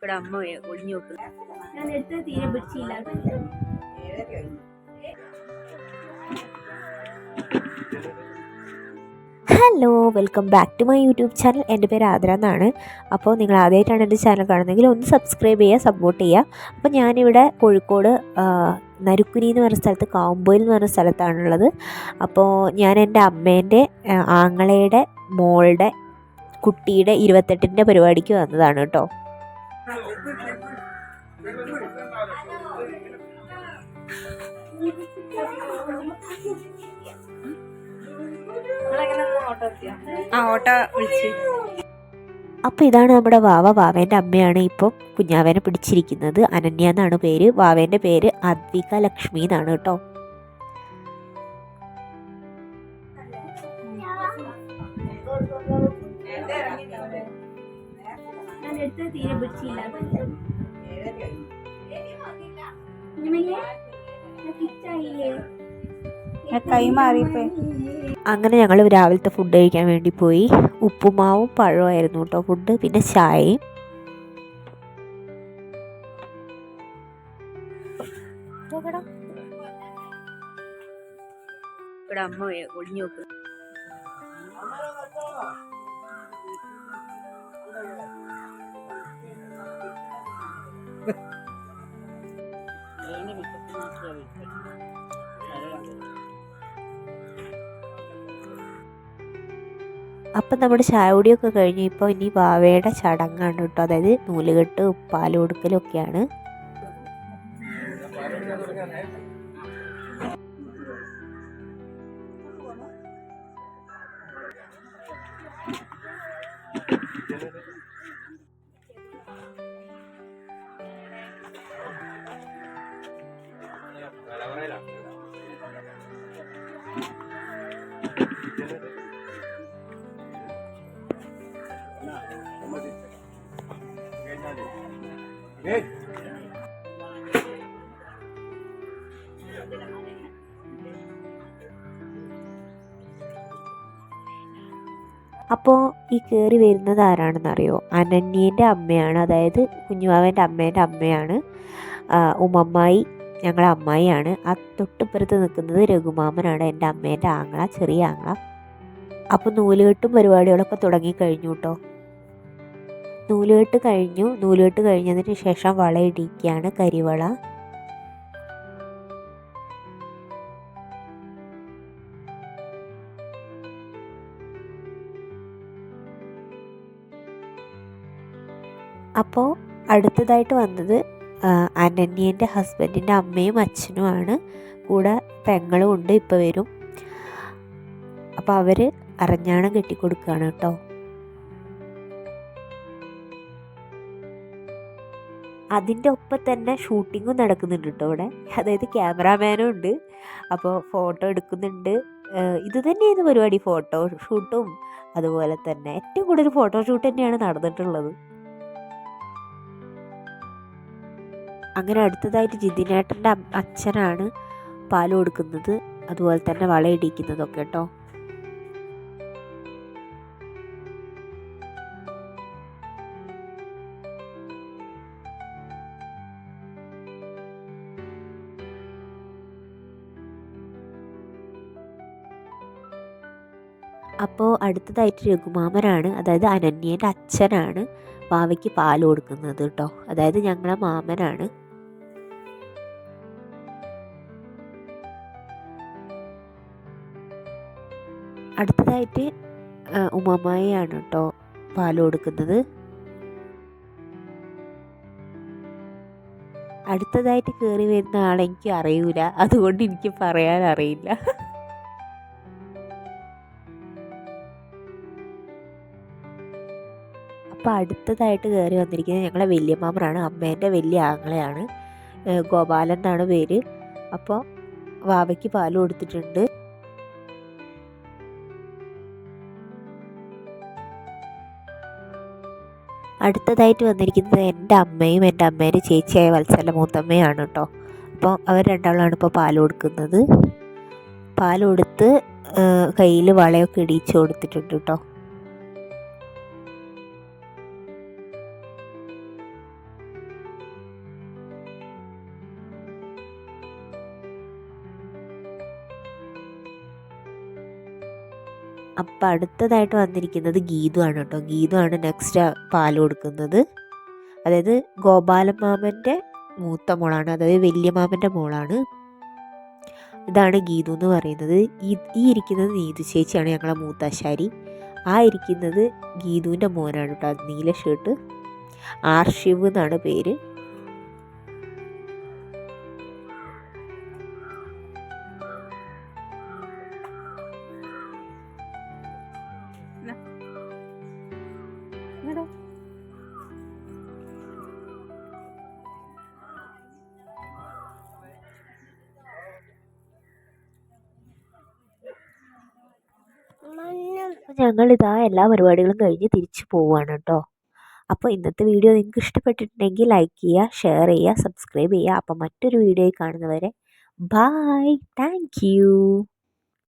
ഇവിടെ അമ്മ ഒളിഞ്ഞു നോക്ക്. ഞാൻ എടുത്ത് തീരെ പിടിച്ചില്ല. Hello, welcome back to my YouTube channel. എൻ്റെ പേര് ആതിര എന്നാണ്. അപ്പോൾ നിങ്ങൾ ആദ്യമായിട്ടാണ് എൻ്റെ ചാനൽ കാണുന്നതെങ്കിൽ ഒന്ന് സബ്സ്ക്രൈബ് ചെയ്യുക, സപ്പോർട്ട് ചെയ്യുക. അപ്പോൾ ഞാനിവിടെ കോഴിക്കോട് നരുക്കുനി എന്ന് പറഞ്ഞ സ്ഥലത്ത്, കാവുമ്പോയിൽ എന്ന് പറഞ്ഞ സ്ഥലത്താണുള്ളത്. അപ്പോൾ ഞാൻ എൻ്റെ അമ്മേൻ്റെ ആങ്ങളയുടെ മോളുടെ കുട്ടിയുടെ 28ൻ്റെ പരിപാടിക്ക് വന്നതാണ് കേട്ടോ. ഓട്ടോ വിളിച്ച്. അപ്പോൾ ഇതാണ് നമ്മുടെ വാവേൻ്റെ അമ്മയാണ് ഇപ്പം കുഞ്ഞാവേനെ പിടിച്ചിരിക്കുന്നത്. അനന്യ എന്നാണ് പേര്. വാവേൻ്റെ പേര് അദ്വിക ലക്ഷ്മി എന്നാണ് കേട്ടോ. ഞാൻ എടുത്ത് തീരെ പിടിച്ചില്ല. കൈ മാറിപ്പോയി. അങ്ങനെ ഞങ്ങൾ രാവിലത്തെ ഫുഡ് കഴിക്കാൻ വേണ്ടി പോയി. ഉപ്പുമാവും പഴമായിരുന്നു കേട്ടോ ഫുഡ്, പിന്നെ ചായയും. ഇവിടെ അമ്മ ഒളിഞ്ഞു നോക്ക്. അപ്പം നമ്മുടെ ചായ കുടിയൊക്കെ കഴിഞ്ഞ് ഇപ്പോൾ ഇനി വാവയുടെ ചടങ്ങാണ് കേട്ടോ. അതായത് നൂലുകെട്ട്, പാൽ കൊടുക്കലും ഒക്കെയാണ്. അപ്പോൾ ഈ കയറി വരുന്നത് ആരാണെന്നറിയോ? അനന്യേൻ്റെ അമ്മയാണ്. അതായത് കുഞ്ഞുവാവൻ്റെ അമ്മേൻ്റെ അമ്മയാണ്. ഉമ്മമ്മായി ഞങ്ങളെ അമ്മായിയാണ്. ആ തൊട്ടിപ്പുറത്ത് നിൽക്കുന്നത് രഘുമാമനാണ്, എൻ്റെ അമ്മേൻ്റെ ആങ്ങള, ചെറിയ ആങ്ങള. അപ്പോൾ നൂലുകെട്ടും പരിപാടികളൊക്കെ തുടങ്ങിക്കഴിഞ്ഞു കേട്ടോ. നൂലുകെട്ട് കഴിഞ്ഞതിന് ശേഷം വളയിടിക്കുകയാണ്, കരിവള. അപ്പോൾ അടുത്തതായിട്ട് വന്നത് അനന്യേൻ്റെ ഹസ്ബൻഡിൻ്റെ അമ്മയും അച്ഛനുമാണ്. കൂടെ പെങ്ങളും ഉണ്ട്, ഇപ്പോൾ വരും. അപ്പോൾ അവർ അരഞ്ഞാണം കെട്ടിക്കൊടുക്കുകയാണ് കേട്ടോ. അതിൻ്റെ ഒപ്പം തന്നെ ഷൂട്ടിങ്ങും നടക്കുന്നുണ്ട് കേട്ടോ ഇവിടെ. അതായത് ക്യാമറാമാനും ഉണ്ട്. അപ്പോൾ ഫോട്ടോ എടുക്കുന്നുണ്ട്. ഇത് തന്നെയായിരുന്നു പരിപാടി, ഫോട്ടോ ഷൂട്ടും. അതുപോലെ തന്നെ ഏറ്റവും കൂടുതൽ ഫോട്ടോഷൂട്ട് തന്നെയാണ് നടന്നിട്ടുള്ളത്. അങ്ങനെ അടുത്തതായിട്ട് ജിതിനേട്ടൻ്റെ അച്ഛനാണ് പാൽ കൊടുക്കുന്നത്, അതുപോലെ തന്നെ വളയിടിക്കുന്നതൊക്കെ കേട്ടോ. അപ്പോൾ അടുത്തതായിട്ട് രഘുമാമനാണ്, അതായത് അനന്യേൻ്റെ അച്ഛനാണ് വാവയ്ക്ക് പാൽ കൊടുക്കുന്നത് കേട്ടോ. അതായത് ഞങ്ങളെ മാമനാണ്. അടുത്തതായിട്ട് ഉമ്മമ്മായിയാണ് കേട്ടോ പാൽ കൊടുക്കുന്നത്. അടുത്തതായിട്ട് കയറി വരുന്ന ആളെനിക്ക് അറിയൂല, അതുകൊണ്ട് എനിക്ക് പറയാൻ അറിയില്ല. അപ്പോൾ അടുത്തതായിട്ട് കയറി വന്നിരിക്കുന്നത് ഞങ്ങളെ വല്യമാമനാണ്, അമ്മേൻ്റെ വലിയ ആങ്ങളെയാണ്. ഗോപാലൻ എന്നാണ് പേര്. അപ്പോൾ വാവയ്ക്ക് പാൽ കൊടുത്തിട്ടുണ്ട്. അടുത്തതായിട്ട് വന്നിരിക്കുന്നത് എൻ്റെ അമ്മയും എൻ്റെ അമ്മേൻ്റെ ചേച്ചിയായ വത്സല മൂത്തമ്മയാണ് കേട്ടോ. അപ്പോൾ അവർ രണ്ടാളാണ് ഇപ്പോൾ പാൽ കൊടുക്കുന്നത്. പാൽ കൊടുത്ത് കയ്യിൽ വളയൊക്കെ ഇടിച്ചു കൊടുത്തിട്ടുണ്ട് കേട്ടോ. അപ്പം അടുത്തതായിട്ട് വന്നിരിക്കുന്നത് ഗീതു ആണ് കേട്ടോ. ഗീതു ആണ് നെക്സ്റ്റ് പാൽ കൊടുക്കുന്നത്. അതായത് ഗോപാലൻ മാമൻ്റെ മൂത്ത മോളാണ്, അതായത് വലിയ മാമൻ്റെ മോളാണ്. ഇതാണ് ഗീതു എന്ന് പറയുന്നത്. ഈ ഇരിക്കുന്നത് നീതു ചേച്ചിയാണ്, ഞങ്ങളെ മൂത്താശാരി. ആ ഇരിക്കുന്നത് ഗീതുവിൻ്റെ മോനാണ് കേട്ടോ, നീല ഷർട്ട്. ആർഷിവ് എന്നാണ് പേര്. അപ്പോൾ ഞങ്ങളിതാ എല്ലാ പരിപാടികളും കഴിഞ്ഞ് തിരിച്ചു പോവുകയാണ് കേട്ടോ. അപ്പോൾ ഇന്നത്തെ വീഡിയോ നിങ്ങൾക്ക് ഇഷ്ടപ്പെട്ടിട്ടുണ്ടെങ്കിൽ ലൈക്ക് ചെയ്യുക, ഷെയർ ചെയ്യുക, സബ്സ്ക്രൈബ് ചെയ്യുക. അപ്പോൾ മറ്റൊരു വീഡിയോയിൽ കാണുന്നവരെ ബായ്, താങ്ക് യു.